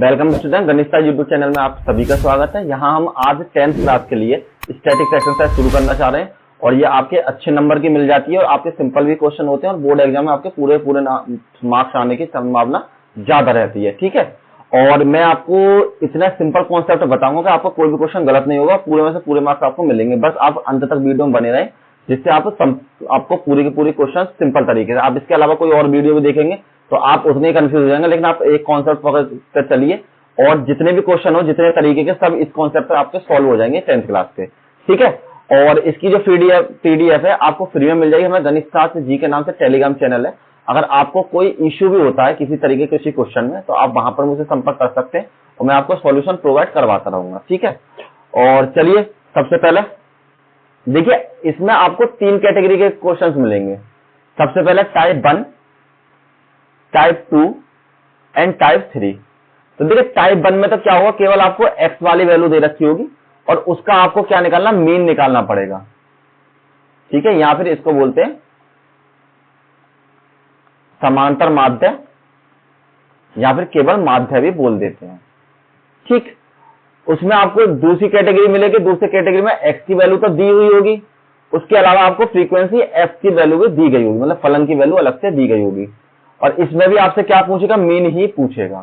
Welcome student, गणित YouTube channel में आप सभी का स्वागत है। यहाँ हम आज 10th क्लास के लिए स्टैटिक एक्सरसाइज शुरू करना चाह रहे हैं और ये आपके अच्छे नंबर की मिल जाती है और आपके सिंपल भी क्वेश्चन होते हैं और बोर्ड एग्जाम में आपके पूरे मार्क्स आने की संभावना ज्यादा रहती है। ठीक है, और मैं आपको इतना सिंपल कॉन्सेप्ट बताऊंगा कि आपको कोई भी क्वेश्चन गलत नहीं होगा, पूरे में से पूरे मार्क्स आपको मिलेंगे। बस आप अंत तक वीडियो में बने रहें, जिससे आपको पूरी की पूरी क्वेश्चन सिंपल तरीके से, आप इसके अलावा कोई और वीडियो भी देखेंगे तो आप उतने ही कंफ्यूज हो जाएंगे। लेकिन आप एक कॉन्सेप्ट पकड़ कर चलिए और जितने भी क्वेश्चन हो, जितने तरीके के, सब इस कॉन्सेप्ट पर आपके सॉल्व हो जाएंगे 10th क्लास से। ठीक है, और इसकी जो पीडीएफ है आपको फ्री में मिल जाएगी। हमारे गणित शास्त्र जी के नाम से टेलीग्राम चैनल है। अगर आपको कोई इश्यू भी होता है किसी तरीके के किसी क्वेश्चन में, तो आप वहां पर मुझे संपर्क कर सकते हैं और मैं आपको सॉल्यूशन प्रोवाइड करवाता रहूंगा। ठीक है, और चलिए सबसे पहले देखिए, इसमें आपको 3 कैटेगरी के क्वेश्चंस मिलेंगे। सबसे पहले टाइप 1, टाइप 2 एंड टाइप 3। तो देखिए टाइप 1 में तो क्या होगा, केवल आपको एक्स वाली वैल्यू दे रखी होगी और उसका आपको क्या निकालना, मीन निकालना पड़ेगा। ठीक है, या फिर इसको बोलते हैं समांतर माध्य या फिर केवल माध्य भी बोल देते हैं। ठीक, उसमें आपको दूसरी कैटेगरी मिलेगी। दूसरी कैटेगरी में एक्स की वैल्यू तो दी हुई होगी, उसके अलावा आपको फ्रीक्वेंसी एफ की वैल्यू भी दी गई होगी, मतलब फलन की वैल्यू अलग से दी गई होगी। और इसमें भी आपसे क्या पूछेगा, मीन ही पूछेगा।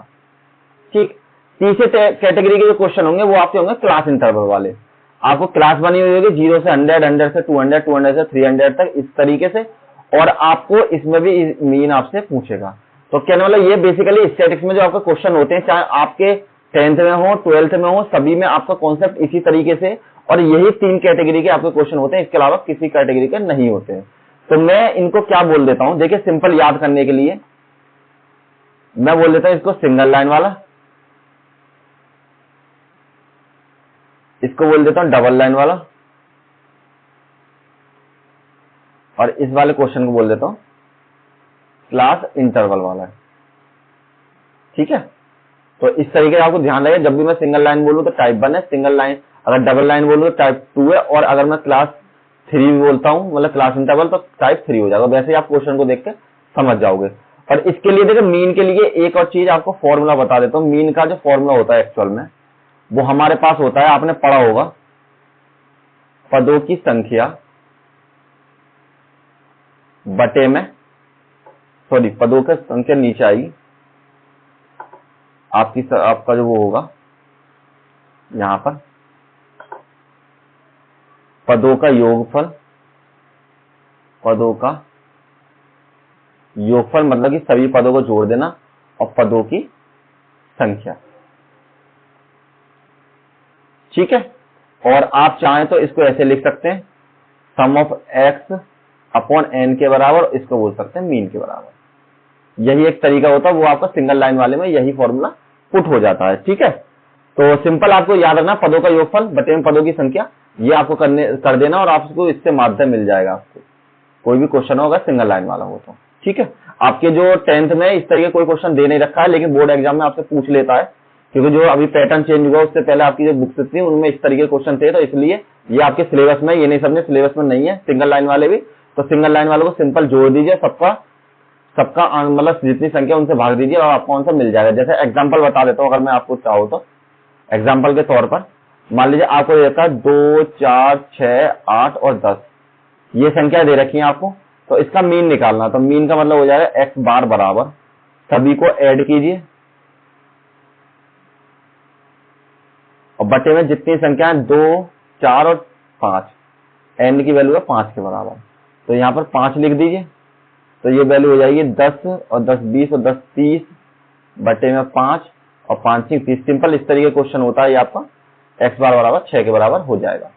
ठीक, तीसरे कैटेगरी के जो क्वेश्चन होंगे वो आपके होंगे क्लास इंटरवल वाले। आपको क्लास बनी हुई होगी 0 से 100, 100 से 200, 200 से 300 तक, इस तरीके से। और आपको इसमें भी मीन आपसे पूछेगा। तो कहने वाला ये बेसिकली स्टैटिक्स में जो आपके क्वेश्चन होते हैं, चाहे आपके 10th में हो, 12th में हो, सभी में आपका कॉन्सेप्ट इसी तरीके से, और यही 3 कैटेगरी के आपके क्वेश्चन होते हैं, इसके अलावा किसी कैटेगरी के नहीं होते हैं। तो मैं इनको क्या बोल देता हूं, देखिए सिंपल याद करने के लिए मैं बोल देता हूं इसको सिंगल लाइन वाला, इसको बोल देता हूं डबल लाइन वाला, और इस वाले क्वेश्चन को बोल देता हूं क्लास इंटरवल वाला। ठीक है, तो इस तरीके से आपको ध्यान रहे, जब भी मैं सिंगल लाइन बोलूं तो टाइप 1 है, सिंगल लाइन अगर डबल लाइन बोलूं तो टाइप 2 है, और अगर मैं क्लास 3 भी बोलता हूं, मतलब क्लास इंटरवल, तो टाइप 3 हो जाएगा। वैसे ही आप क्वेश्चन को देख के समझ जाओगे। और इसके लिए देखिए मीन के लिए एक और चीज आपको फॉर्मूला बता देता हूं। मीन का जो फॉर्मूला होता है एक्चुअल में वो हमारे पास होता है, आपने पढ़ा होगा, पदों की संख्या बटे में, सॉरी पदों की संख्या नीचे आएगी, आपका जो वो होगा यहां पर पदों का योगफल, पदों का योगफल मतलब कि सभी पदों को जोड़ देना, और पदों की संख्या। ठीक है, और आप चाहें तो इसको ऐसे लिख सकते हैं, सम ऑफ एक्स अपॉन एन के बराबर, इसको बोल सकते हैं मीन के बराबर। यही एक तरीका होता है, वो आपका सिंगल लाइन वाले में यही फॉर्मूला पुट हो जाता है। ठीक है, तो सिंपल आपको याद रखना, पदों का योगफल बटे में पदों की संख्या, ये आपको कर देना और आपको इससे माध्य मिल जाएगा। आपको कोई भी क्वेश्चन होगा सिंगल लाइन वाला हो तो। ठीक है, आपके जो 10th में इस तरीके कोई क्वेश्चन दे नहीं रखा है, लेकिन बोर्ड एग्जाम में आपसे पूछ लेता है, क्योंकि जो अभी पैटर्न चेंज हुआ उससे पहले आपकी जो बुक्स थी उनमें इस तरीके के क्वेश्चन थे, तो इसलिए ये आपके सिलेबस में, ये नहीं समझे सिलेबस में नहीं है सिंगल लाइन वाले भी। तो सिंगल लाइन वालों को सिंपल जोड़ दीजिए, सबका मतलब जितनी संख्या उनसे भाग दीजिए और आपको आंसर मिल जाएगा। जैसे एग्जांपल बता देता हूं, अगर मैं आपको चाहूं तो एग्जांपल के तौर पर मान लीजिए आपको देता है 2, 4, 6, 8 और 10, ये संख्या दे रखी है आपको, तो इसका मीन निकालना। तो मीन का मतलब हो जाएगा एक्स बार बराबर, सभी को ऐड कीजिए और बटे में जितनी संख्या है 2, 4 और 5, एन की वैल्यू है 5 के बराबर, तो यहाँ पर 5 लिख दीजिए। तो ये वैल्यू हो जाएगी 10 और 10 20 और 10 30 बटे में 5 और 5 30। सिंपल इस तरीके क्वेश्चन होता है, ये आपका एक्स बार बराबर 6 के बराबर हो जाएगा।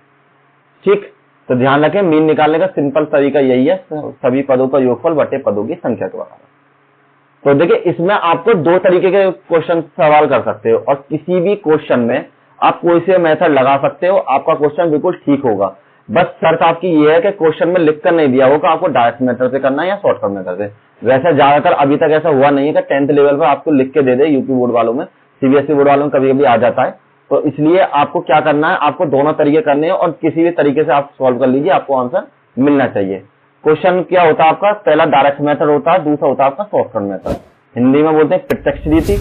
ठीक, तो ध्यान रखें मीन निकालने का सिंपल तरीका यही है, सभी पदों का योगफल बटे पदों की संख्या के बराबर। तो देखिए इसमें आपको 2 तरीके के क्वेश्चन सवाल कर सकते हो, और किसी भी क्वेश्चन में आप कोई से मेथड लगा सकते हो, आपका क्वेश्चन बिल्कुल ठीक होगा। बस शर्त आपकी ये है कि क्वेश्चन में लिखकर नहीं दिया होगा आपको डायरेक्ट मेथड से करना है या शॉर्टकट मेथड से। वैसे ज्यादातर अभी तक ऐसा हुआ नहीं है कि 10th लेवल पर आपको लिख के दे दे, यूपी बोर्ड वालों में, सीबीएसई बोर्ड वालों में कभी कभी आ जाता है। तो इसलिए आपको क्या करना है, आपको दोनों तरीके करने हैं और किसी भी तरीके से आप सॉल्व कर लीजिए, आपको आंसर मिलना चाहिए। क्वेश्चन क्या होता है आपका, पहला डायरेक्ट मेथड होता है, दूसरा होता है आपका शॉर्टकट मेथड। हिंदी में बोलते हैं प्रत्यक्ष रीति,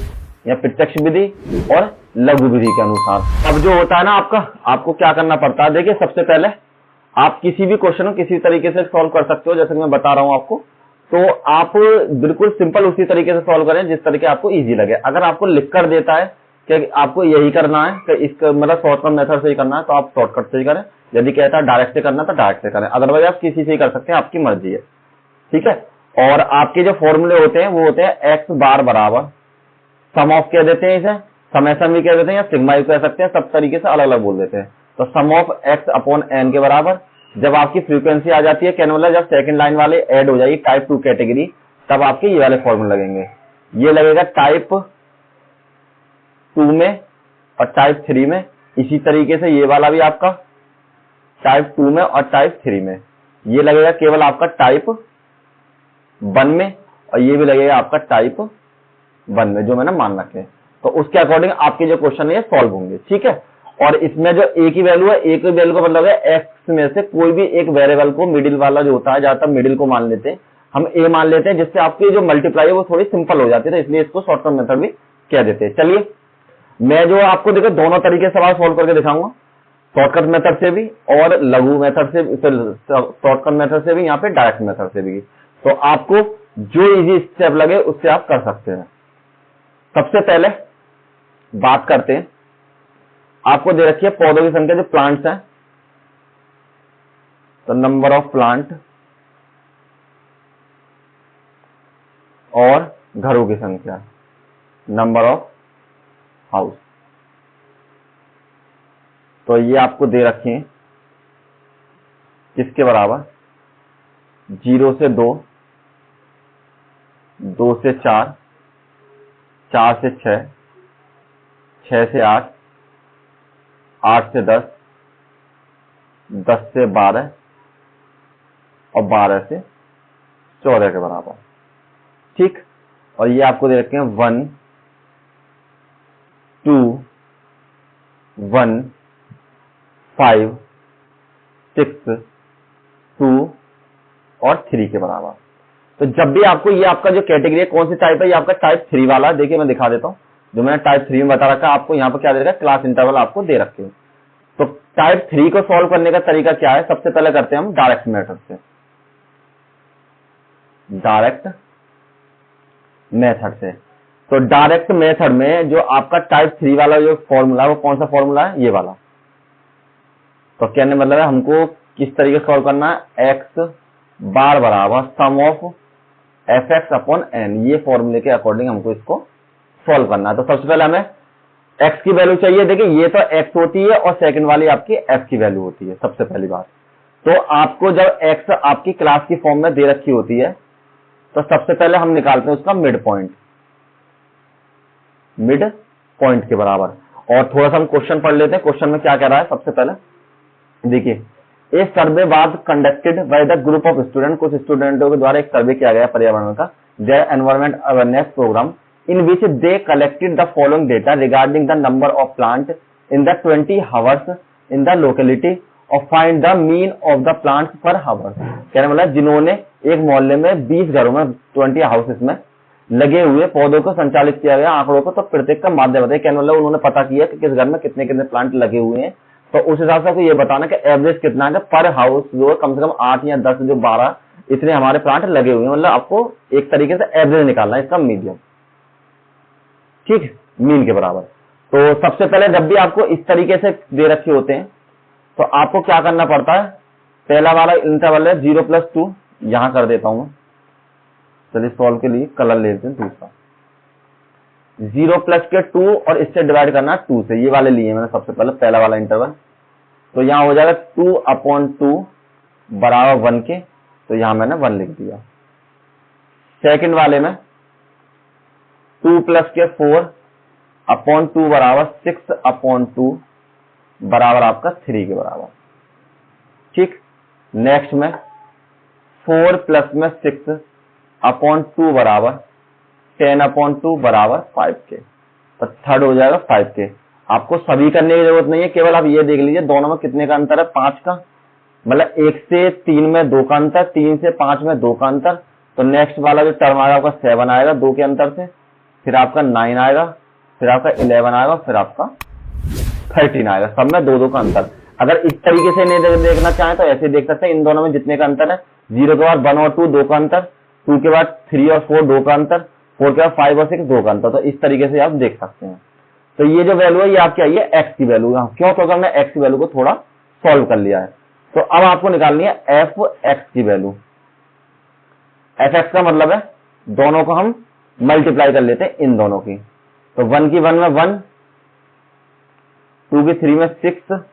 या प्रत्यक्ष विधि और लघु विधि के अनुसार। अब जो होता है ना आपको क्या करना पड़ता है, देखिए सबसे पहले आप किसी भी क्वेश्चन को किसी तरीके से सॉल्व कर सकते हो, जैसे कि मैं बता रहा हूं आपको, तो आप बिल्कुल सिंपल उसी तरीके से सॉल्व करें जिस तरीके आपको इजी लगे। अगर आपको लिख कर देता है कि आपको यही करना है, कि इसका मतलब शॉर्टकट मेथड से ही करना है, तो आप शॉर्टकट से ही करें। यदि कहता है डायरेक्ट से करना तो डायरेक्ट से करें, अदरवाइज आप किसी से ही कर सकते हैं, आपकी मर्जी है, ठीक है। और आपके जो फॉर्मूले होते हैं वो होते हैं एक्स बार बराबर सम ऑफ कह देते हैं, इसे समेशन भी कह देते हैं या सिग्मा भी कह सकते हैं, सब तरीके से अलग अलग बोल देते हैं। तो सम ऑफ एक्स अपॉन एन के बराबर, जब आपकी फ्रीक्वेंसी आ जाती है कहने वाला, जब सेकंड लाइन वाले ऐड हो जाएगी टाइप 2 कैटेगरी, तब आपके ये वाले फॉर्मूले लगेंगे। ये लगेगा टाइप 2 में और टाइप 3 में, इसी तरीके से ये वाला भी आपका टाइप 2 में और टाइप 3 में। ये लगेगा केवल आपका टाइप 1 में, और ये भी लगेगा आपका टाइप 1 में, जो मैंने मान रखे। तो उसके अकॉर्डिंग आपके जो क्वेश्चन है ये सॉल्व होंगे, ठीक है। और इसमें जो ए की वैल्यू है, ए की वैल्यू का मतलब है एक्स में से कोई भी एक वेरिएबल को, मिडिल वाला जो होता है, ज्यादातर मिडिल को मान लेते हैं, हम ए मान लेते हैं, जिससे आपकी जो मल्टीप्लाई है वो थोड़ी सिंपल हो जाती है, तो इसलिए इसको शॉर्टकट मेथड भी कह देते हैं। चलिए मैं जो आपको देखो दोनों तरीके से सवाल सॉल्व करके दिखाऊंगा, शॉर्टकट मेथड से भी और लघु मेथड से, शॉर्टकट मेथड से भी, यहाँ पे डायरेक्ट मेथड से भी। तो आपको जो इजी स्टेप लगे उससे आप कर सकते हैं। सबसे पहले बात करते हैं, आपको दे रखी है पौधों की संख्या, जो प्लांट्स हैं, तो नंबर ऑफ प्लांट और घरों की संख्या, नंबर ऑफ हाउस। तो ये आपको दे रखी है किसके बराबर, 0 से 2, 2 से 4, 4 से 6, 6 से 8, 8 से 10, 10 से 12 और 12 से 14 के बराबर, ठीक। और ये आपको दे रखे हैं 1, 2, 1, 5, 6, 2 और 3 के बराबर। तो जब भी आपको ये आपका जो कैटेगरी है, कौन सी टाइप है, ये आपका टाइप 3 वाला, देखिए मैं दिखा देता हूं, जो मैंने टाइप 3 में बता रखा है आपको, यहाँ पर क्या दे रखा है, क्लास इंटरवल आपको दे रखे हैं। तो टाइप 3 को सॉल्व करने का तरीका क्या है, सबसे पहले करते हैं हम डायरेक्ट मेथड से। डायरेक्ट मेथड से, तो डायरेक्ट मेथड में जो आपका टाइप 3 वाला जो फॉर्मूला है, वो कौन सा फॉर्मूला है, ये वाला। तो कहने मतलब है हमको किस तरीके से सॉल्व करना है, एक्स बार बराबर sum of f x upon n, ये फॉर्मूले के अकॉर्डिंग हमको इसको सॉल्व करना है। तो सबसे पहले हमें एक्स की वैल्यू चाहिए, देखिए ये तो एक्स होती है और सेकंड वाली आपकी एफ की वैल्यू होती है, सबसे पहली बात। तो आपको जब एक्स आपकी क्लास की फॉर्म में दे रखी होती है, तो सबसे पहले हम निकालते हैं उसका मिड पॉइंट, मिड पॉइंट के बराबर। और थोड़ा सा हम क्वेश्चन पढ़ लेते हैं, क्वेश्चन में क्या कह रहा है। सबसे पहले देखिए, a survey was conducted by the group of student, कुछ स्टूडेंटों के द्वारा एक सर्वे किया गया पर्यावरण का, there environment awareness program, in which they collected the following data regarding the number of plant in the 20 hours in the locality और find the mean of the plants per hour. कहने वाला जिन्होंने एक मोहल्ले में 20 घरों में 20 हाउसेस में लगे हुए पौधों को संचालित किया गया आंकड़ों को, तो प्रत्येक का माध्य बताइए। कहने वाला उन्होंने पता किया कि किस घर में कितने कितने प्लांट लगे हुए हैं, तो उस हिसाब से आपको ये बताना कि एवरेज कितना है पर हाउस, जो कम से कम 8 या 10 जो 12 इतने हमारे प्लांट लगे हुए हैं, मतलब आपको एक तरीके से एवरेज निकालना है इसका, मीडियम, ठीक, मीन के बराबर। तो सबसे पहले जब भी आपको इस तरीके से दे रखे होते हैं, तो आपको क्या करना पड़ता है, पहला वाला इंटरवल है 0 + 2, यहां कर देता हूं मैं, चलिए सॉल्व के लिए कलर ले लेते हैं दूसरा, 0 प्लस के 2 और इससे डिवाइड करना 2 से, ये वाले लिए मैंने सबसे पहले पहला वाला इंटरवल। तो यहां हो जाएगा 2/2 बराबर 1 के, तो यहां मैंने 1 लिख दिया। सेकंड वाले में 2 प्लस के 4/2 बराबर 6/2 बराबर आपका 3 के बराबर, ठीक। नेक्स्ट में 4 प्लस में 6/2 बराबर 10/2 बराबर 5 के, तो थर्ड हो जाएगा 5 के। आपको सभी करने की जरूरत नहीं है, केवल आप ये देख लीजिए दोनों में कितने का अंतर है, 5 का, मतलब 1 से 3 में 2 का अंतर, 3 से 5 में 2 का अंतर। तो नेक्स्ट वाला जो टर्म आएगा आपका 7 आएगा 2 के अंतर से, फिर आपका 9 आएगा फिर आपका 11 आएगा, फिर आपका 13 आएगा। सब में 2-2 का अंतर। अगर इस तरीके से नहीं देखना चाहें तो ऐसे देख सकते हैं, इन दोनों में जितने का अंतर है, 0 के बाद 1 और 2 2 का अंतर, 2 के बाद 3 और 4 2 का अंतर, 4 के बाद 5 और 6 2 का अंतर। तो इस तरीके से आप देख सकते हैं। तो ये जो वैल्यू है ये आपकी आई है एक्स की वैल्यू। क्यों? क्योंकि हमने एक्स की वैल्यू को थोड़ा सॉल्व कर लिया है। तो अब आपको निकालनी है एफ एक्स की वैल्यू। एफ एक्स का मतलब है दोनों को हम मल्टीप्लाई कर लेते हैं, इन दोनों की। तो 1 की 1 में 1, 2 की 3 में 6,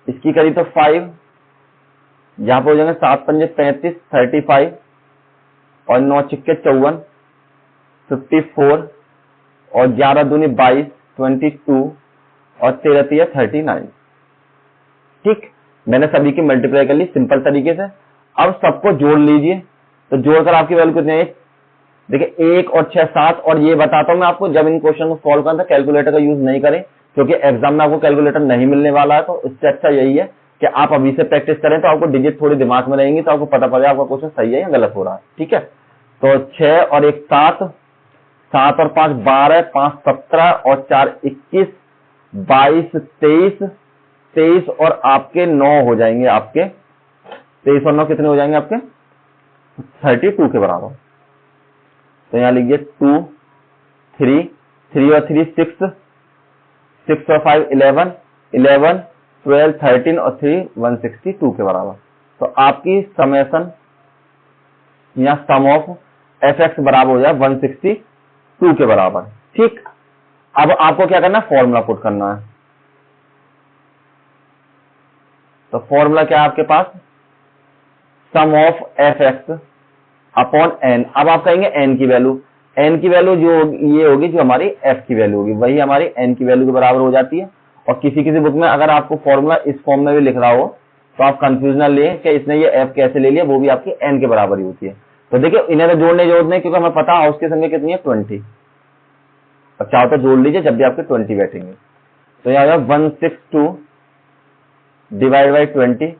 इसकी करी तो 5, यहां पर हो जाएंगे 7 पंजे 35, 35 और 9 छिक्के 54, 54 और 11 दूनी 22, 22 और 13 तिया 39। ठीक, मैंने सभी की मल्टीप्लाई कर ली सिंपल तरीके से। अब सबको जोड़ लीजिए, तो जोड़कर आपकी वैल्यू कितनी है? देखिए 1 और 6 7। और ये बताता हूं मैं आपको, जब इन क्वेश्चन को सॉल्व करना कैलकुलेटर का यूज नहीं करें, क्योंकि एग्जाम में आपको कैलकुलेटर नहीं मिलने वाला है। तो इससे अच्छा यही है कि आप अभी से प्रैक्टिस करें, तो आपको डिजिट थोड़ी दिमाग में रहेंगी, तो आपको पता पड़ेगा आपका क्वेश्चन सही है या गलत हो रहा है। ठीक है, तो 6 और 1 7, 7 और 5 12, 5 17 और 4 21, 22 23, 23 और आपके 9 हो जाएंगे। आपके 23 और 9 कितने हो जाएंगे? आपके 32 के बराबर। तो यहां लिखिए 2 3, 3 और 3 6, 6 और 5 11, 11 12 13 और 3 162 के बराबर। तो आपकी समेशन या सम ऑफ एफ एक्स बराबर हो जाए 162 के बराबर। ठीक, अब आपको क्या करना है? फॉर्मूला पुट करना है। तो फॉर्मूला क्या है आपके पास? Sum of f x upon n. अब आप कहेंगे एन की वैल्यू, एन की वैल्यू जो ये होगी जो हमारी एफ की वैल्यू होगी, वही हमारी एन की वैल्यू के बराबर हो जाती है। और किसी किसी बुक में अगर आपको फॉर्मूला इस फॉर्म में भी लिख रहा हो तो आप कंफ्यूज ना लें कि इसने ये एफ कैसे ले लिया, वो भी आपकी एन के बराबर ही होती है। तो देखिए इन्हें तो जोड़ने जरूरत नहीं, क्योंकि हमें पता हाउस की संख्या कितनी है 20। अब चाहो तो जोड़ लीजिए जब भी आपके 20 बैठेंगे। तो यहाँ 162 डिवाइड बाई 20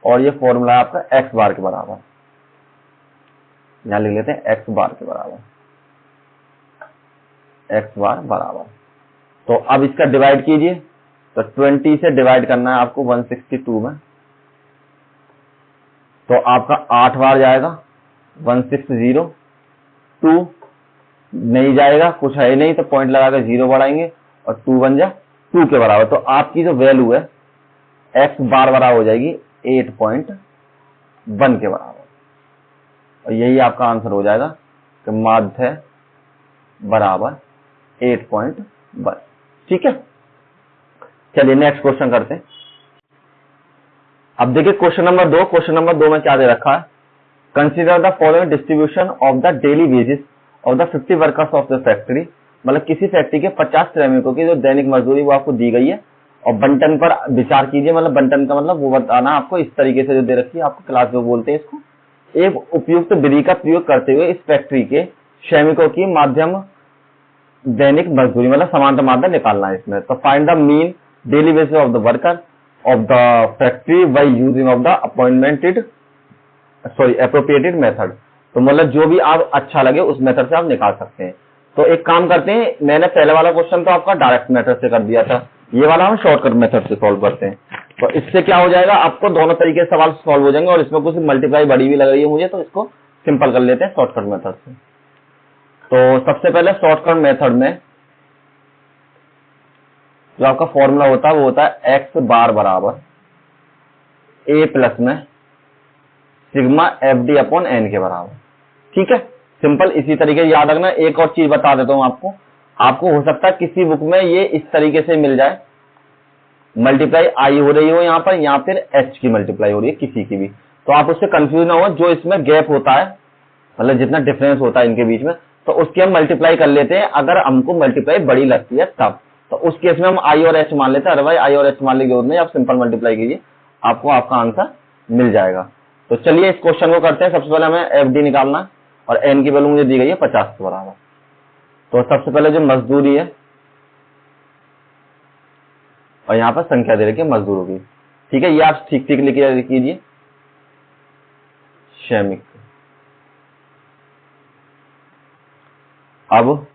और ये फॉर्मूला है आपका एक्स बार के बराबर। यहां लिख लेते हैं एक्स बार के बराबर, एक्स बार बराबर। तो अब इसका डिवाइड कीजिए, तो 20 से डिवाइड करना है आपको 162 में। तो आपका 8 बार जाएगा, 160, 2 नहीं जाएगा, कुछ है ही नहीं, तो पॉइंट लगाकर 0 बढ़ाएंगे और 2 बन जाए 2 के बराबर। तो आपकी जो वैल्यू है एक्स बार बराबर हो जाएगी 8.1 के बराबर। और यही आपका आंसर हो जाएगा कि माध्य है बराबर 8.1। ठीक है, चलिए नेक्स्ट क्वेश्चन करते हैं। अब देखिए क्वेश्चन नंबर 2। क्वेश्चन नंबर 2 में क्या दे रखा है? Consider the following distribution of the daily wages of the 50 workers of the factory. मतलब किसी फैक्ट्री के 50 श्रमिकों की जो दैनिक मजदूरी वो आपको दी गई है, और बंटन पर विचार कीजिए। मतलब बंटन का मतलब वो बताना आपको इस तरीके से जो दे रखी है, आपको क्लास में बोलते हैं इसको। एक उपयुक्त विधि का प्रयोग करते हुए इस फैक्ट्री के श्रमिकों की माध्यम दैनिक मजदूरी मतलब समांतर माध्य निकालना है इसमें। तो find the mean daily basis of the worker of the factory by using of the appropriated method. तो मतलब जो भी आप अच्छा लगे उस मेथड से आप निकाल सकते हैं। तो एक काम करते हैं, मैंने पहले वाला क्वेश्चन तो आपका डायरेक्ट मेथड से कर दिया था, ये वाला हम शॉर्टकट मेथड से सॉल्व करते हैं। तो इससे क्या हो जाएगा, आपको दोनों तरीके से सवाल सॉल्व हो जाएंगे। और इसमें कुछ मल्टीप्लाई बड़ी भी लग रही है मुझे, तो इसको सिंपल कर लेते हैं शॉर्टकट मेथड से। तो सबसे पहले शॉर्टकट मेथड में जो आपका फॉर्मूला होता है वो होता है एक्स बार बराबर ए प्लस में sigma f d upon n के बराबर। ठीक है, सिंपल इसी तरीके से याद रखना। एक और चीज बता देता हूं आपको हो सकता है किसी बुक में ये इस तरीके से मिल जाए, मल्टीप्लाई आई हो रही हो यहाँ पर, या फिर एच की मल्टीप्लाई हो रही है किसी की भी, तो आप उससे कंफ्यूज ना हो। जो इसमें गैप होता है मतलब जितना डिफरेंस होता है इनके बीच में, तो उसकी हम मल्टीप्लाई कर लेते हैं अगर हमको मल्टीप्लाई बड़ी लगती है तब। तो उस केस में हम आई और एच मान लेते हैं, अदरवाइज आई और एच मानने की जरूरत नहीं, आप सिंपल मल्टीप्लाई कीजिए, आपको आपका आंसर मिल जाएगा। तो चलिए इस क्वेश्चन को करते हैं। सबसे पहले हमें एफ डी निकालना है, और एन की वैल्यू मुझे दी गई है 50 के बराबर। तो सबसे पहले जो मजदूरी है, और यहाँ पर संख्या दे रखी है मजदूरों की। ठीक है, ये आप ठीक ठीक लिख कीजिए, श्रमिक। अब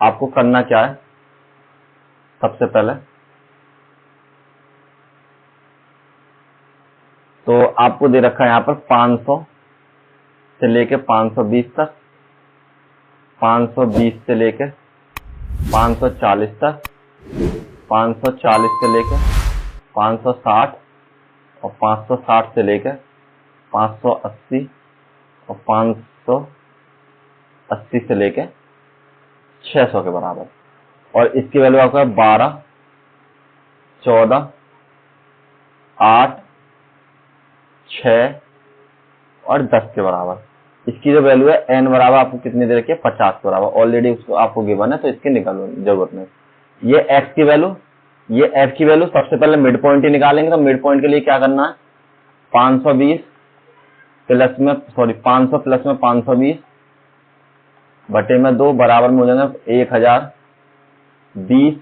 आपको करना क्या है, सबसे पहले तो आपको दे रखा है यहाँ पर 500 से लेके 520 तक, 520 से लेके 540 तक, 540 से लेके 560 और 560 से लेके 580 और 580 से लेके 600 के बराबर। और इसकी वैल्यू आपका 12, 14, 8, 6 और 10 के बराबर। इसकी जो वैल्यू है n बराबर आपको कितनी दे रखी है, 50 के बराबर। ऑलरेडी उसको आपको गिवन है तो इसकी निकालने जरूरत नहीं। ये x की वैल्यू, ये f की वैल्यू, सबसे पहले मिड पॉइंट ही निकालेंगे। तो मिड पॉइंट के लिए क्या करना है, 520 प्लस में 500 प्लस में 520 बटे में 2 बराबर में हो जाएगा 1000, 20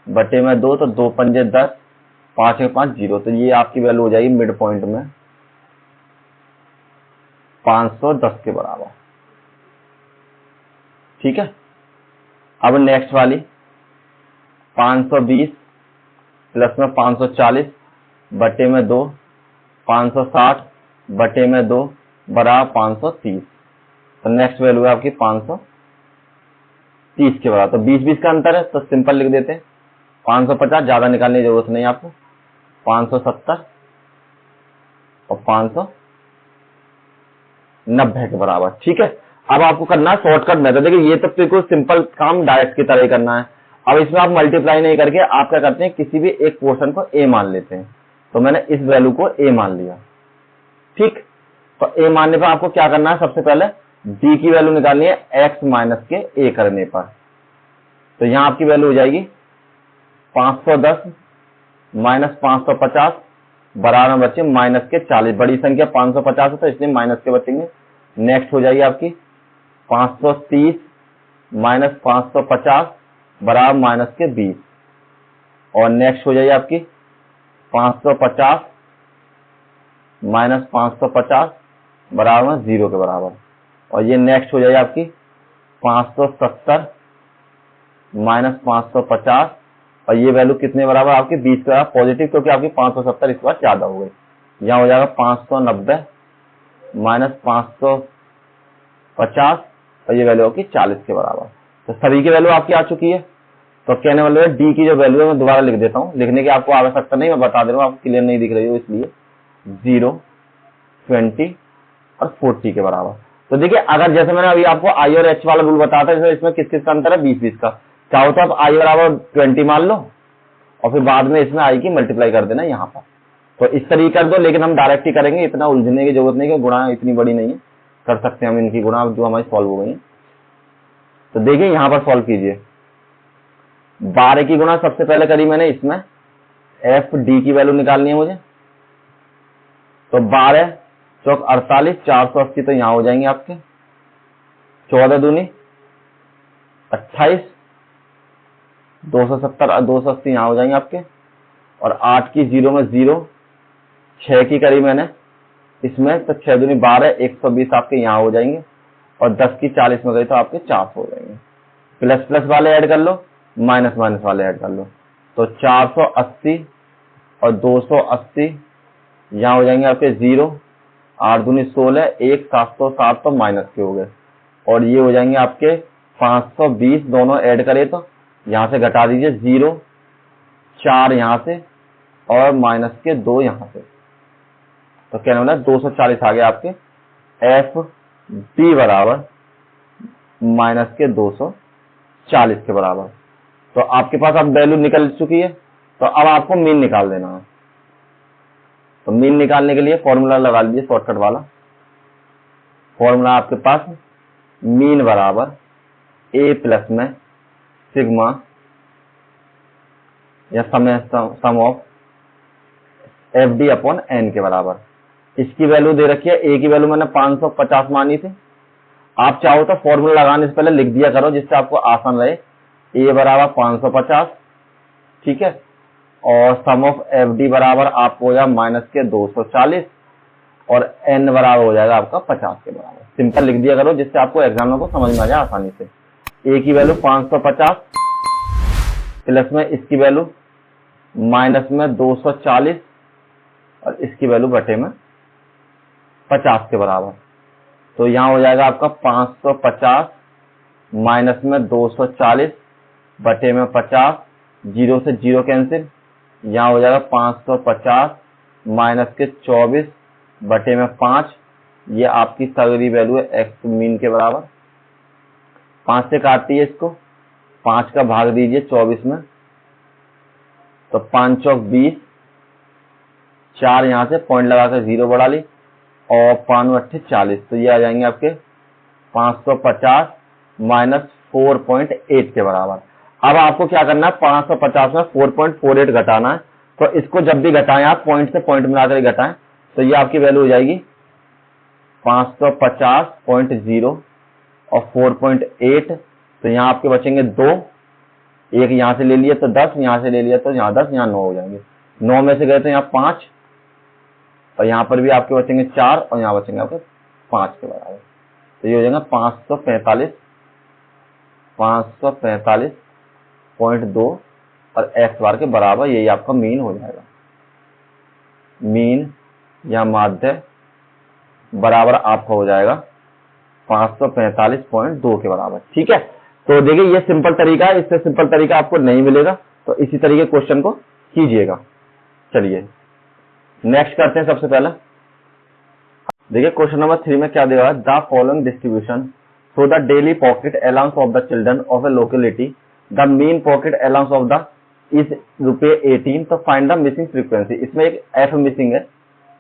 बटे में 2 तो 2 पंजे 10, 5 में 5 0। तो ये आपकी वैल्यू हो जाएगी मिड पॉइंट में 510 के बराबर। ठीक है। अब नेक्स्ट वाली 520 प्लस में 540 बटे में 2, 560 बटे में 2 बराबर 530। तो नेक्स्ट वैल्यू है आपकी 530 के बराबर। तो 20-20 का अंतर है तो सिंपल लिख देते हैं 550, ज्यादा निकालने की जरूरत नहीं आपको, 570 और 590 के बराबर। ठीक है। अब आपको करना है शॉर्टकट मेथड। देखिए ये तो बिल्कुल सिंपल काम डायरेक्ट की तरह ही करना है। अब इसमें आप मल्टीप्लाई नहीं करके आप क्या करते हैं, किसी भी एक पोर्शन को a मान लेते हैं। तो मैंने इस वैल्यू को a मान लिया। ठीक। तो a मानने पर आपको क्या करना है, सबसे पहले d की वैल्यू निकालनी है x माइनस के a करने पर। तो यहां आपकी वैल्यू हो जाएगी 510 माइनस 550 बराबर में बच्चे माइनस के 40। बड़ी संख्या 550 है तो इसलिए माइनस के बचेंगे। नेक्स्ट हो जाएगी आपकी 530 माइनस 550 बराबर माइनस के 20। और नेक्स्ट हो जाएगी आपकी 550 माइनस 550 बराबर में 0 के बराबर। और ये नेक्स्ट हो जाएगी आपकी 570 माइनस 550 और ये वैल्यू कितने बराबर, आपकी 20 के बराबर पॉजिटिव, क्योंकि आपकी 570 इस बार ज्यादा हो गई। यहाँ हो जाएगा 590 माइनस 550 और ये वैल्यू होगी 40 के बराबर। तो सभी की वैल्यू आपकी आ चुकी है। तो कहने वाले डी की जो वैल्यू है मैं दोबारा लिख देता हूँ, लिखने की आपको आवश्यकता नहीं, मैं बता दे रहा हूँ, आपको क्लियर नहीं दिख रही हो इसलिए 0, 20 और 40 के बराबर। तो देखिए अगर जैसे मैंने अभी आपको आई और एच वाला रूल बताया था, जैसे इसमें किस किस का अंतर है, 20-20 का। चाहो तो आप आई बराबर 20 मान लो और फिर बाद में इसमें आई की मल्टीप्लाई कर देना यहाँ पर। तो इस तरीके कर दो, लेकिन हम डायरेक्ट ही करेंगे, इतना उलझने की जरूरत नहीं है, गुणा इतनी बड़ी नहीं है, कर सकते हैं हम इनकी गुणा जो हमारी सॉल्व हो गई है। तो देखिए यहाँ पर सॉल्व कीजिए। 12 की गुणा सबसे पहले करी मैंने, इसमें एफ डी की वैल्यू निकालनी है मुझे। तो 12 चौक 48, 480 तो यहाँ हो जाएंगे आपके, 14 दूनी 28, 270 280 यहाँ हो जाएंगे आपके। और 8 की 0 में 0, 6 की करी मैंने इसमें तो 6 दूनी 12, 120 आपके यहाँ हो जाएंगे। और 10 की 40 में गई तो आपके 400 हो जाएंगे। प्लस प्लस वाले ऐड कर लो, माइनस माइनस वाले ऐड कर लो। तो 480 और 280 यहाँ हो जाएंगे आपके 0, 8 दूनी 16, 1 760 तो माइनस के हो गए। और ये हो जाएंगे आपके 520, दोनों ऐड करे तो यहाँ से घटा दीजिए 0, 4 यहाँ से और माइनस के 2 यहाँ से। तो कहने वाला 240 आ गया आपके एफ डी बराबर माइनस के 240 के बराबर। तो आपके पास अब वैल्यू निकल चुकी है। तो अब आपको मीन निकाल देना है। तो मीन निकालने के लिए फॉर्मूला लगा लीजिए शॉर्टकट वाला। फॉर्मूला आपके पास मीन बराबर ए प्लस में सिग्मा या sum of f d upon n के बराबर। इसकी वैल्यू दे रखी है, ए की वैल्यू मैंने 550 मानी थी। आप चाहो तो फॉर्मूला लगाने से पहले लिख दिया करो जिससे आपको आसान रहे। ए बराबर 550, ठीक है। और सम ऑफ एफ डी बराबर आपको हो जाएगा माइनस के 240 और एन बराबर हो जाएगा आपका 50 के बराबर। सिंपल लिख दिया करो जिससे आपको एग्जाम को समझ में आ जाए आसानी से। ए की वैल्यू 550 प्लस में इसकी वैल्यू माइनस में 240 और इसकी वैल्यू बटे में 50 के बराबर। तो यहाँ हो जाएगा आपका 550 माइनस में 240 बटे में 50, जीरो से जीरो कैंसिल, यहाँ हो जाएगा 550 माइनस के 24 बटे में 5, ये आपकी सगरी वैल्यू है एक्स मीन के बराबर। 5 से काटती है इसको, 5 का भाग दीजिए 24 में, तो 5 चौक 20, 4 यहाँ से पॉइंट लगाकर 0 बढ़ा ली और 5 अट्ठे 40, तो ये आ जाएंगे आपके 550 माइनस 4.8 के बराबर। अब आपको क्या करना है, 550 में 4.48 घटाना है। तो इसको जब भी घटाएं आप पॉइंट से पॉइंट मिलाकर घटाएं, तो ये आपकी वैल्यू हो जाएगी 550.0 और 4.8, तो यहाँ आपके बचेंगे 2, एक यहाँ से ले लिया तो 10, यहाँ से ले लिया तो यहाँ 10, यहाँ 9 हो जाएंगे। 9 में से गए तो यहाँ 5 और यहाँ पर भी आपके बचेंगे 4 और यहाँ बचेंगे आपके 5 के बराबर। तो ये हो जाएगा 545.2 और एक्स बार के बराबर, यही आपका मीन हो जाएगा। मीन या माध्य बराबर आपका हो जाएगा 545.2 के बराबर। ठीक है, तो देखिए ये सिंपल तरीका है, इससे सिंपल तरीका आपको नहीं मिलेगा, तो इसी तरीके क्वेश्चन को कीजिएगा। चलिए नेक्स्ट करते हैं। सबसे पहले देखिए क्वेश्चन नंबर 3 में क्या दिया है, the following distribution so the daily pocket allowance of the children of A locality, the mean pocket allowance of the is ₹18, तो फाइंड द मिसिंग फ्रीक्वेंसी। इसमें एक एफ मिसिंग है,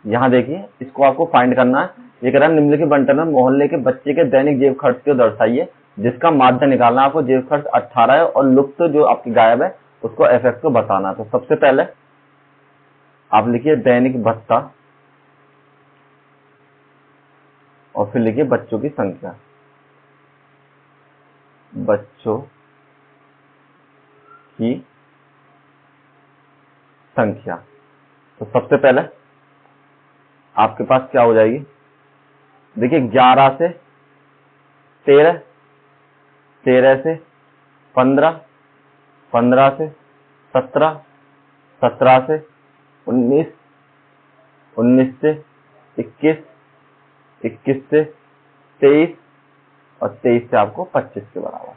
यहाँ देखिए इसको आपको फाइंड करना है। ये कह रहा है निम्नलिखित बंटन में मोहल्ले के बच्चे के दैनिक जेब खर्च को दर्शाइए, जिसका माध्य निकालना है आपको। जेब खर्च 18 है और लुप्त जो आपकी गायब है उसको एफ को बताना है। तो सबसे पहले आप लिखिए दैनिक भत्ता और फिर लिखिए बच्चों की संख्या, बच्चों की संख्या। तो सबसे पहले आपके पास क्या हो जाएगी, देखिए 11 से 13, 13 से 15, 15 से 17, 17 से 19, 19 से 21, 21 से 23 और 23 से आपको 25 के बराबर।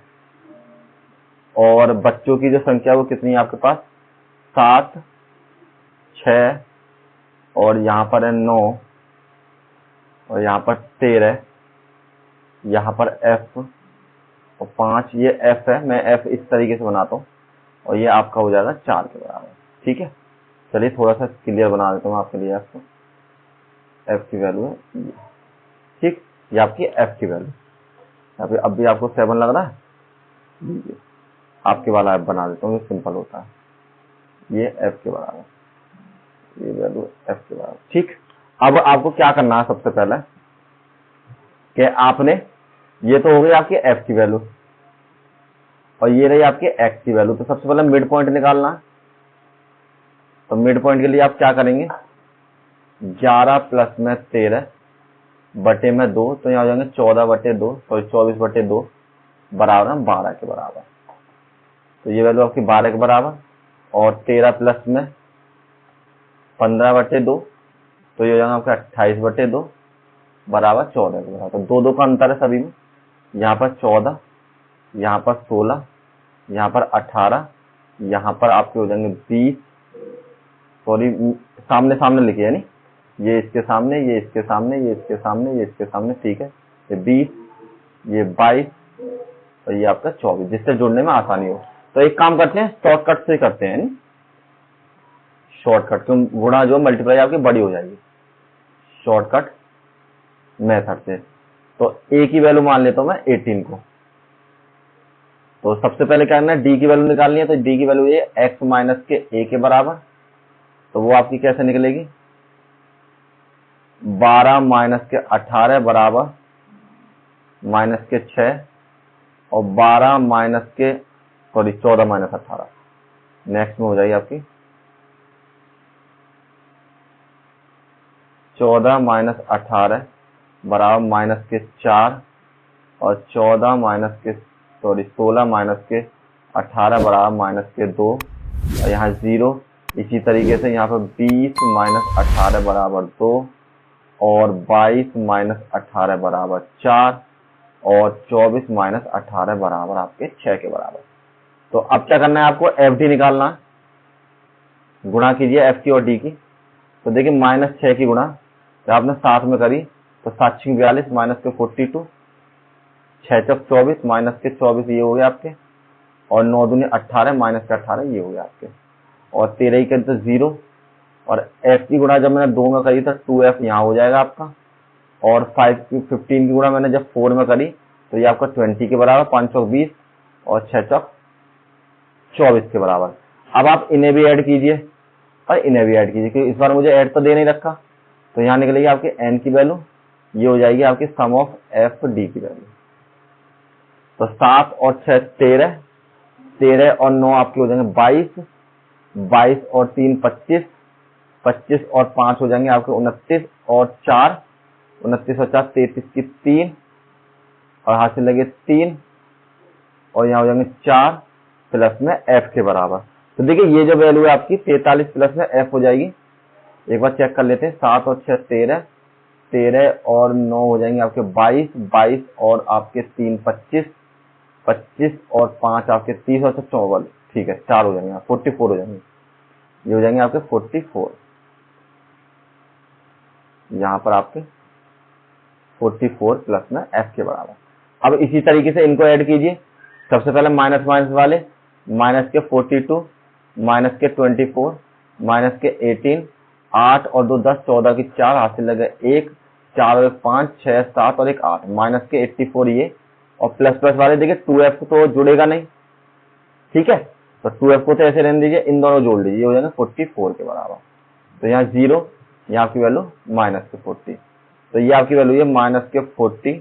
और बच्चों की जो संख्या वो कितनी है आपके पास, 7, 6 और यहाँ पर है 9 और यहाँ पर 13, यहाँ पर F और 5, ये F है, मैं F इस तरीके से बनाता हूँ और ये आपका हो जाएगा 4 के बराबर। ठीक है, चलिए थोड़ा सा क्लियर बना देता हूँ आपके लिए। F की वैल्यू है ये, ठीक, ये आपकी F की वैल्यू। अब भी आपको 7 लग रहा है, आपके वाला F बना देता हूँ, ये सिंपल होता है। ये F के बराबर, ये वैल्यू F के बराबर। ठीक, अब आपको क्या करना है, सबसे पहले कि आपने, ये तो हो गई आपकी F की वैल्यू और ये रही आपकी X की वैल्यू। तो सबसे पहले मिड पॉइंट निकालना है। तो मिड पॉइंट के लिए आप क्या करेंगे, 11 प्लस में 13 बटे में 2, तो यहाँ हो जाएंगे 14 बटे 2, सॉरी 24 बटे 2 बराबर है 12 के बराबर। तो ये वैल्यू आपकी 12 के बराबर। और 13 प्लस में 15 बटे 2, तो ये हो जाएगा आपका 28 बटे 2 बराबर 14 के बराबर। तो 2 2 का अंतर है सभी में, यहाँ पर 14, यहाँ पर 16, यहाँ पर 18, यहाँ पर आपके हो जाएंगे 20, सॉरी सामने सामने लिखिए, यानी ये इसके सामने, ये इसके सामने, ये इसके सामने, ये इसके सामने। ठीक है, ये 20, ये 22 और ये आपका 24, जिससे जुड़ने में आसानी हो। तो एक काम करते हैं, शॉर्टकट से करते हैं, शॉर्टकट, तो गुणा जो मल्टीप्लाई आपकी बड़ी हो जाएगी शॉर्टकट मेथड से। तो a की वैल्यू मान लेता हूं मैं 18 को। तो सबसे पहले क्या करना है, d की वैल्यू निकालनी है। तो d की वैल्यू ये x माइनस के a के बराबर, तो वो आपकी कैसे निकलेगी, 12 माइनस के 18 बराबर माइनस के 6 और 12 माइनस के, सॉरी 14 माइनस 18, नेक्स्ट में हो जाएगी आपकी 14 माइनस 18 बराबर माइनस के 4 और 14 माइनस के सॉरी 16 माइनस के 18 बराबर माइनस के 2 और यहाँ 0। इसी तरीके से यहाँ पर 20 माइनस 18 बराबर 2 और 22 माइनस 18 बराबर 4 और 24 माइनस 18 बराबर आपके 6 के बराबर। तो अब क्या करना है आपको, एफ डी निकालना है। गुणा कीजिए एफ की और डी की। तो देखिए -6 की गुणा जब आपने 7 में करी तो 7 6 42 माइनस के 42, 6 चौक 24 माइनस के 24 ये हो गया आपके, और 9 दूनी 18 माइनस के 18 ये हो गया आपके, और 13 ही करी तो 0। और एफ की गुणा जब मैंने 2 में करी तो 2f यहाँ हो जाएगा आपका, और 15 की गुणा मैंने जब 4 में करी तो ये आपका 20 के बराबर, 5 चौक 20 और 6 चौक 24 के बराबर। अब आप इन्हें भी ऐड कीजिए और इन्हें भी ऐड कीजिए, क्योंकि इस बार मुझे ऐड तो दे नहीं रखा। तो यहाँ निकलेगी आपकी n की वैल्यू, ये हो जाएगी आपकी सम ऑफ एफ डी की वैल्यू। तो 7 और 6 13, 13 और 9 आपके हो जाएंगे 22, 22 और 3 25, 25 और 5 हो जाएंगे आपके 29, और 4 29 और 4 33 की 3, और हाथ से लगे 3, और यहाँ हो जाएंगे 4 प्लस में f के बराबर। तो देखिए ये जो वैल्यू है आपकी 43 प्लस में f हो जाएगी। एक बार चेक कर लेते हैं, 7 और 6 13, 13 और 9 हो जाएंगे आपके 22, 22 और आपके 3 25, 25 और 5 आपके 30 और 54, ठीक है 4 हो जाएंगे, 44 हो जाएंगे। ये हो जाएंगे आपके 44, यहाँ पर आपके 44 प्लस में f के बराबर। अब इसी तरीके से इनको ऐड कीजिए। सबसे पहले माइनस माइनस वाले, माइनस के 42, माइनस के 24, माइनस के 18, 8 और 2 10, 14 की 4, हाथ से लगे 1, 4 और 5 6 7 और 1 8, माइनस के 84 ये, और प्लस प्लस वाले देखिए 2f तो जुड़ेगा नहीं, ठीक है, तो 2f को तो ऐसे रहने दीजिए, इन दोनों जोड़ लीजिए, हो जाएगा 44 के बराबर। तो यहाँ 0, यहाँ की वैल्यू माइनस के 40, तो ये आपकी वैल्यू है माइनस के 40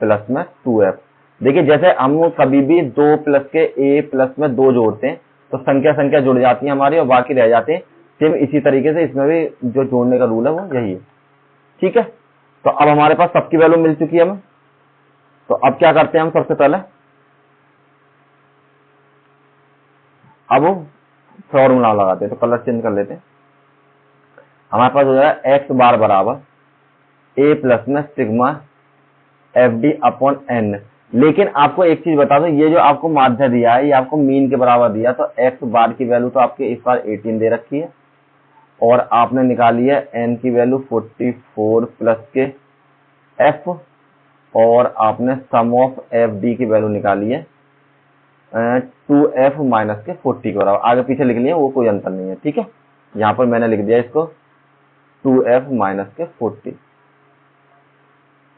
प्लस में 2f। देखिए जैसे हम कभी भी 2 प्लस के a प्लस में 2 जोड़ते हैं तो संख्या संख्या जुड़ जाती है हमारी और बाकी रह जाते हैं। सेम इसी तरीके से इसमें भी जो जोड़ने का रूल है वो यही है, ठीक है। तो अब हमारे पास सबकी वैल्यू मिल चुकी है हमें। तो अब क्या करते हैं हम, सबसे पहले अब फॉर्मूला लगाते हैं, तो कलर चेंज कर लेते हैं। हमारे पास हो जाएगा x बार बराबर a प्लस में sigma f d upon n. लेकिन आपको एक चीज बता दो, ये जो आपको माध्य दिया है ये आपको मीन के बराबर दिया, तो x बार की वैल्यू तो आपके इस बार 18 दे रखी है, और आपने निकाली है n की वैल्यू 44 प्लस के f, और आपने सम ऑफ एफ डी की वैल्यू निकाली है 2f माइनस के 40 के बराबर। आगे पीछे लिख लिए वो कोई अंतर नहीं है, ठीक है। यहाँ पर मैंने लिख दिया इसको 2f माइनस के 40,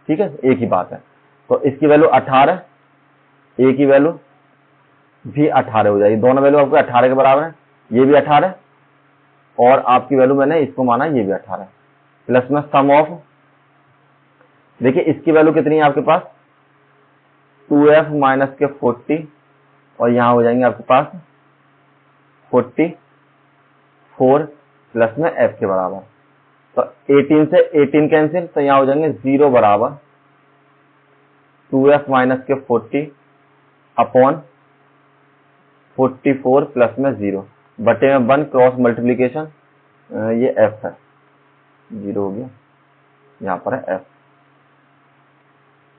ठीक है, एक ही बात है। तो इसकी वैल्यू 18, a की वैल्यू भी 18 हो जाएगी, दोनों वैल्यू आपको 18 के बराबर है, ये भी 18 और आपकी वैल्यू मैंने इसको माना ये भी 18, प्लस में सम ऑफ, देखिए इसकी वैल्यू कितनी है आपके पास 2f माइनस के 40, और यहाँ हो जाएंगे आपके पास 44 प्लस में f के बराबर। तो 18 से 18 कैंसिल, तो यहाँ हो जाएंगे 0 बराबर 2f माइनस के 40 अपॉन 44 प्लस में 0 बटे में 1 क्रॉस मल्टीप्लीकेशन, ये f है, 0 हो गया, यहाँ पर है f,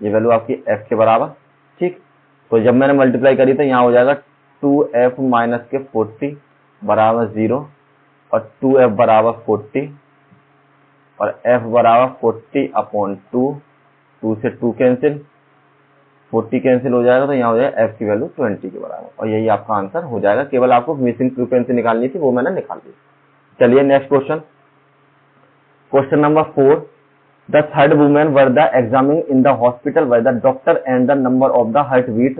ये वैल्यू आपकी f के बराबर, ठीक। तो जब मैंने मल्टीप्लाई करी तो यहाँ हो जाएगा 2f माइनस के 40 बराबर 0 और 2f बराबर 40 और f बराबर 40 अपॉन 2, 2 से 2 कैंसिल, 40 कैंसिल हो जाएगा, तो यहाँ हो जाएगा f की वैल्यू 20 के बराबर, और यही आपका आंसर हो जाएगा। केवल आपको मिसिंग फ्रीक्वेंसी निकालनी थी, वो मैंने निकाल दी। चलिए next question, question number 4। The third woman were the examining in the hospital where the doctor and the number of the heartbeat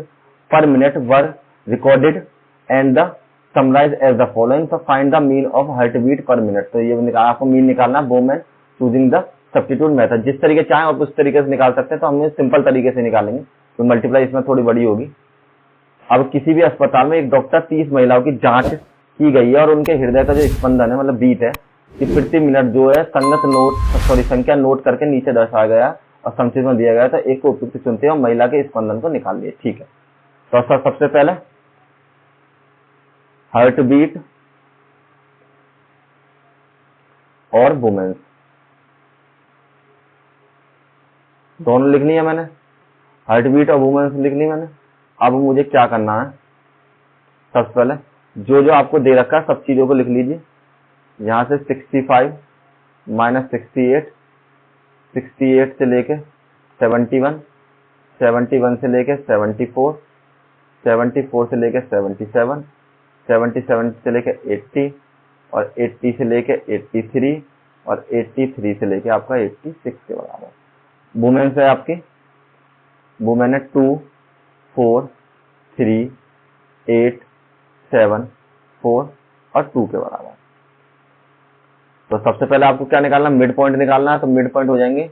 per minute were recorded and the summarized as the following. So find the mean of heartbeat per minute. तो ये आपको mean निकालना है woman choosing the substitute method। जिस तरीके चाहें आप उस तरीके से निकाल सकते हैं, तो हम सिंपल तरीके से निकालेंगे, तो मल्टीप्लाई इसमें थोड़ी बड़ी होगी। अब किसी भी अस्पताल में एक डॉक्टर 30 महिलाओं की जांच की गई है और उनके हृदय का जो स्पंदन है, मतलब बीट है, कि प्रति मिनट जो है संख्या नोट करके नीचे दर्शाया गया और संक्षिप्त में दिया गया था। एक को उपयुक्त चुनते हैं और महिला के स्पंदन को निकाल लिए, ठीक है। तो सबसे पहले हार्ट बीट और वुमेन्स दोनों लिख लिया मैंने, हार्ट बीट और वुमेन्स लिख ली मैंने। अब मुझे क्या करना है, सबसे पहले जो जो आपको दे रखा है सब चीजों को लिख लीजिए। यहां से 65 माइनस 68, 68 से लेके 71, 71 से लेके 74, 74 से लेके 77, 77 से लेके 80 और 80 से लेके 83 और 83 से लेके आपका 86 के बराबर। वुमेन्स है आपकी, वुमेन है 2, 4, 3, 8, 7, 4 और 2 के बराबर। तो सबसे पहले आपको क्या निकालना, मिड पॉइंट निकालना है। तो मिड पॉइंट हो जाएंगे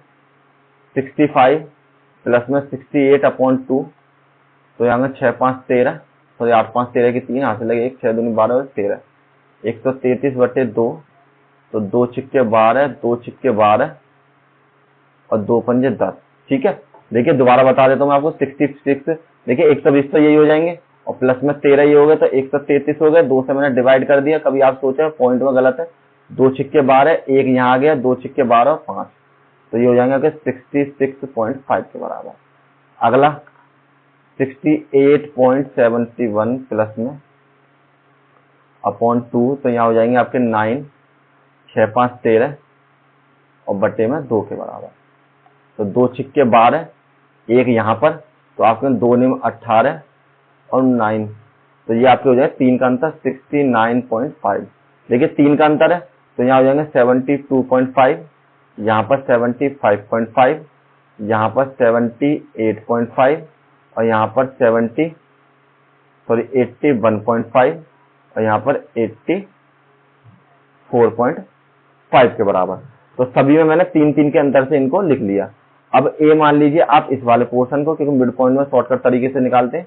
65 प्लस में 68 अपॉन 2, तो यहाँ में 6 5 13, सॉरी 8 5 13 की 3 हासिल लगे 1, 6 दूनी 12 और 13, 133/2, तो 2 छिक्के 12, 2 छिक्के 12 और 2 पंजे 10। ठीक है, देखिए दोबारा बता देता हूँ मैं आपको। 66 देखिए 120 तो यही हो जाएंगे और प्लस में 13 ये हो गए, तो 133 हो गए। 2 से मैंने डिवाइड कर दिया। कभी आप सोचे पॉइंट में गलत है, 2 छिक्के 12, 1 यहाँ आ गया, 2 छिक्के 12 और 5, तो ये हो जाएंगे आपके 66.5 के बराबर। अगला 68.71 प्लस में अपॉन 2, तो यहाँ हो जाएंगे आपके 9, 6 5 13 और बटे में 2 के बराबर। तो 2 छिक्के 12, 1 यहाँ पर, तो आपके 2 निम 18 और 9, तो ये आपके हो जाए 3 का अंतर 69.5। देखिए 3 का अंतर है, तो यहाँ हो जाएंगे 72.5, यहाँ पर 75.5, यहाँ पर 78.5 और यहाँ पर 81.5 और यहाँ पर 84.5 के बराबर। तो सभी में मैंने 3 के अंतर से इनको लिख लिया। अब ए मान लीजिए आप इस वाले पोर्शन को, क्योंकि मिड पॉइंट में शॉर्टकट तरीके से निकालते हैं।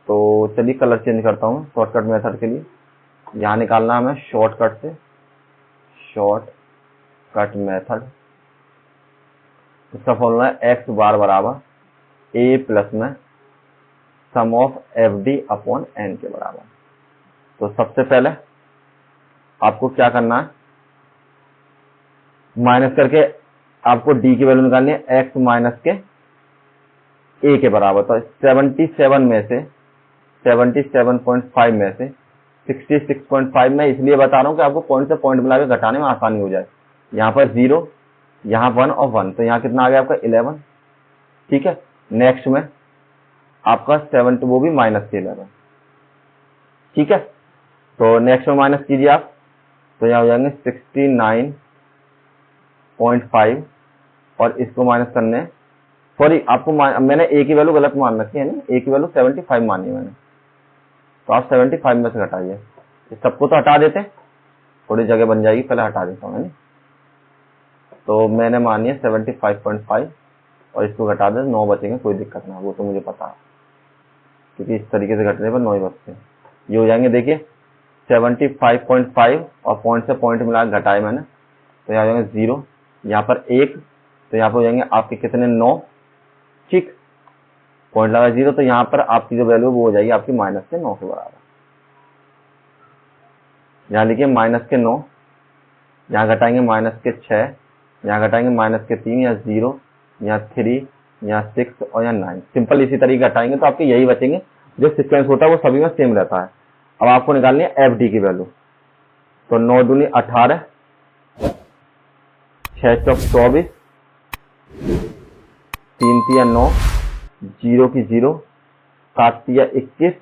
तो चलिए कलर चेंज करता हूँ शॉर्टकट मेथड के लिए। यहाँ निकालना हमें शॉर्टकट से, शॉर्टकट मेथड। इसका फॉर्मूला है एक्स बार बराबर ए प्लस में sum of f d upon n के बराबर। तो सबसे पहले आपको क्या करना है, माइनस करके आपको डी की वैल्यू निकालनी है एक्स माइनस के ए के बराबर। तो 77 में से 77.5 में से 66.5 में इसलिए बता रहा हूं कि आपको पॉइंट से पॉइंट मिलाकर घटाने में आसानी हो जाए। यहाँ पर 0, यहाँ 1 और 1, तो यहाँ कितना आ गया आपका 11। ठीक है, नेक्स्ट में आपका 7, वो भी माइनस के 11। ठीक है, तो नेक्स्ट में माइनस कीजिए आप, तो यहाँ हो जाएंगे 69.5 और इसको माइनस करने, सॉरी आपको मैंने ए की वैल्यू गलत मान रखी है ना, ए की वैल्यू 75 मानी है मैंने, तो आप 75 में से घटाइए। इस सबको तो हटा देते, थोड़ी जगह बन जाएगी, पहले हटा देता हूँ। तो मैंने मानी है 75.5 और इसको घटा दे, 9 बचेंगे, कोई दिक्कत ना, वो तो मुझे पता है, क्योंकि इस तरीके से घटने पर 9 ही बचते हैं। ये हो जाएंगे देखिए 75.5 और पॉइंट से पॉइंट मिला घटाए मैंने, तो यहाँ हो जाएंगे 0, यहाँ पर 1, तो यहाँ पर हो जाएंगे आपके कितने 9। ठीक, पॉइंट लगा 0, तो यहाँ पर आपकी जो वैल्यू वो हो जाएगी आपकी माइनस के 9 के बराबर। यहाँ लिखिए माइनस के 9, यहाँ घटाएंगे माइनस के 6, यहाँ घटाएंगे माइनस के 3, यहाँ 0, यहाँ 3, यहाँ 6 और यहाँ 9। सिंपल इसी तरीके घटाएंगे तो आपके यही बचेंगे। जो सीक्वेंस होता है वो सभी में सेम रहता है। अब आपको निकालनी है एफ डी की वैल्यू। तो 9 दूनी 18, 6 चौक 24, 3 तिया 9, 0 की 0, 7 तिया 21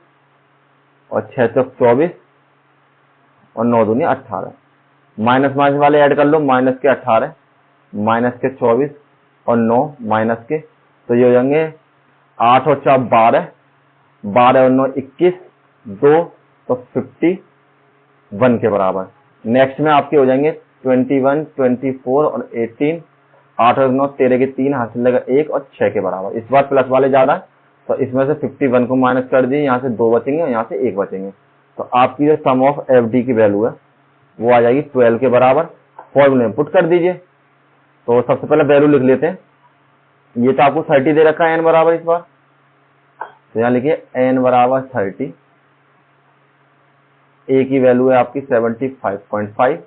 और 6 चौक 24 और 9 दूनी 18। माइनस माइनस वाले ऐड कर लो, माइनस के 18, माइनस के 24 और 9 माइनस के, तो ये हो जाएंगे 8 और 4 12, 12 और 9 21, 2 तो 51 के बराबर। नेक्स्ट में आपके हो जाएंगे 21, 24 और 18, 8 और 9 13 के 3 हासिल लगा 1 और 6 के बराबर। इस बार प्लस वाले ज्यादा है, तो इसमें से 51 को माइनस कर दिए, यहाँ से 2 बचेंगे और यहाँ से 1 बचेंगे। तो आपकी जो सम ऑफ एफ डी की वैल्यू है वो आ जाएगी 12 के बराबर। फॉर्मूले में पुट कर दीजिए। तो सबसे पहले वैल्यू लिख लेते हैं। ये तो आपको 30 दे रखा है एन बराबर, इस बार तो यहाँ लिखिए n बराबर 30, a की वैल्यू है आपकी 75.5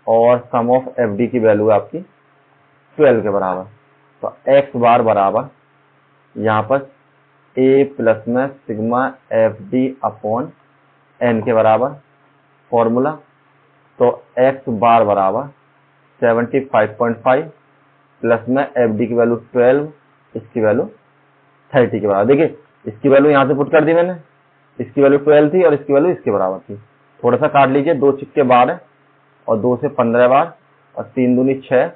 और सम ऑफ एफ डी की वैल्यू है आपकी 12 के बराबर। तो x बार बराबर यहाँ पर a प्लस में sigma f d upon n के बराबर फॉर्मूला। तो x बार बराबर 75.5 प्लस में एफ डी की वैल्यू 12, इसकी वैल्यू 30 के बराबर। देखिए इसकी वैल्यू यहाँ से पुट कर दी मैंने, इसकी वैल्यू 12 थी और इसकी वैल्यू इसके बराबर थी। थोड़ा सा काट लीजिए, 2 छिक्के 12 और 2 से 15 बार और 3 दूनी 6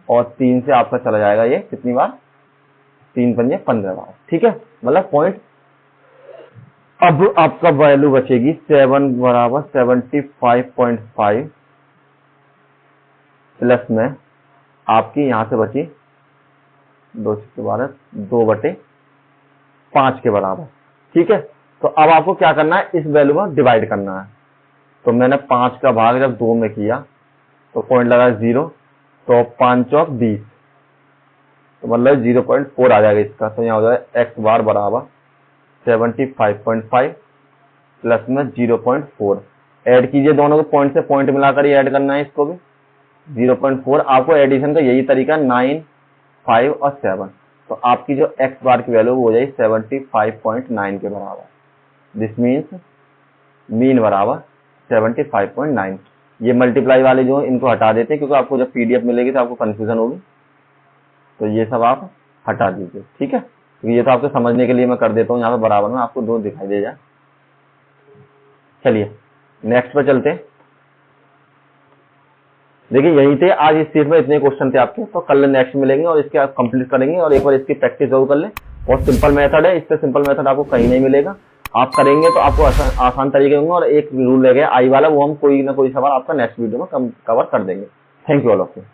और 3 से आपका चला जाएगा ये कितनी बार, 3 पंजे 15 बार। ठीक है, मतलब पॉइंट। अब आपका वैल्यू बचेगी 7 बराबर 75.5 प्लस में आपकी यहां से बची 2 छिक्के 12, 2/5 के बराबर। ठीक है, तो अब आपको क्या करना है, इस वैल्यू में डिवाइड करना है। तो मैंने 5 का भाग जब 2 में किया तो पॉइंट लगा 0, तो 5 चौक 20, तो मतलब 0.4 आ जाएगा इसका। तो यहाँ हो जाएगा x बार बराबर 75.5 प्लस में 0.4। ऐड कीजिए दोनों को, पॉइंट से पॉइंट मिलाकर ही ऐड करना है इसको भी। 0.4 आपको एडिशन का यही तरीका 9, 5 और 7। तो आपकी जो x बार की वैल्यू वो हो जाएगी 75.9 के बराबर। दिस मीन्स मीन बराबर 75.9। ये मल्टीप्लाई वाले जो इनको हटा देते हैं, क्योंकि आपको जब पीडीएफ मिलेगी तो आपको कंफ्यूजन होगी, तो ये सब आप हटा दीजिए। ठीक है, क्योंकि ये तो आपको समझने के लिए मैं कर देता हूँ, यहाँ पे बराबर में आपको 2 दिखाई दे जाए। चलिए नेक्स्ट पे चलते हैं। देखिए यही थे आज इस सीट में, इतने क्वेश्चन थे आपके। तो कल नेक्स्ट मिलेंगे और इसके आप कंप्लीट करेंगे और एक बार इसकी प्रैक्टिस जरूर कर लें। बहुत सिंपल मेथड है, इससे सिंपल मेथड आपको कहीं नहीं मिलेगा। आप करेंगे तो आपको आसान तरीके होंगे। और एक रूल रह गया आई वाला, वो हम कोई ना कोई सवाल आपका नेक्स्ट वीडियो में कवर कर देंगे। Thank you all of you.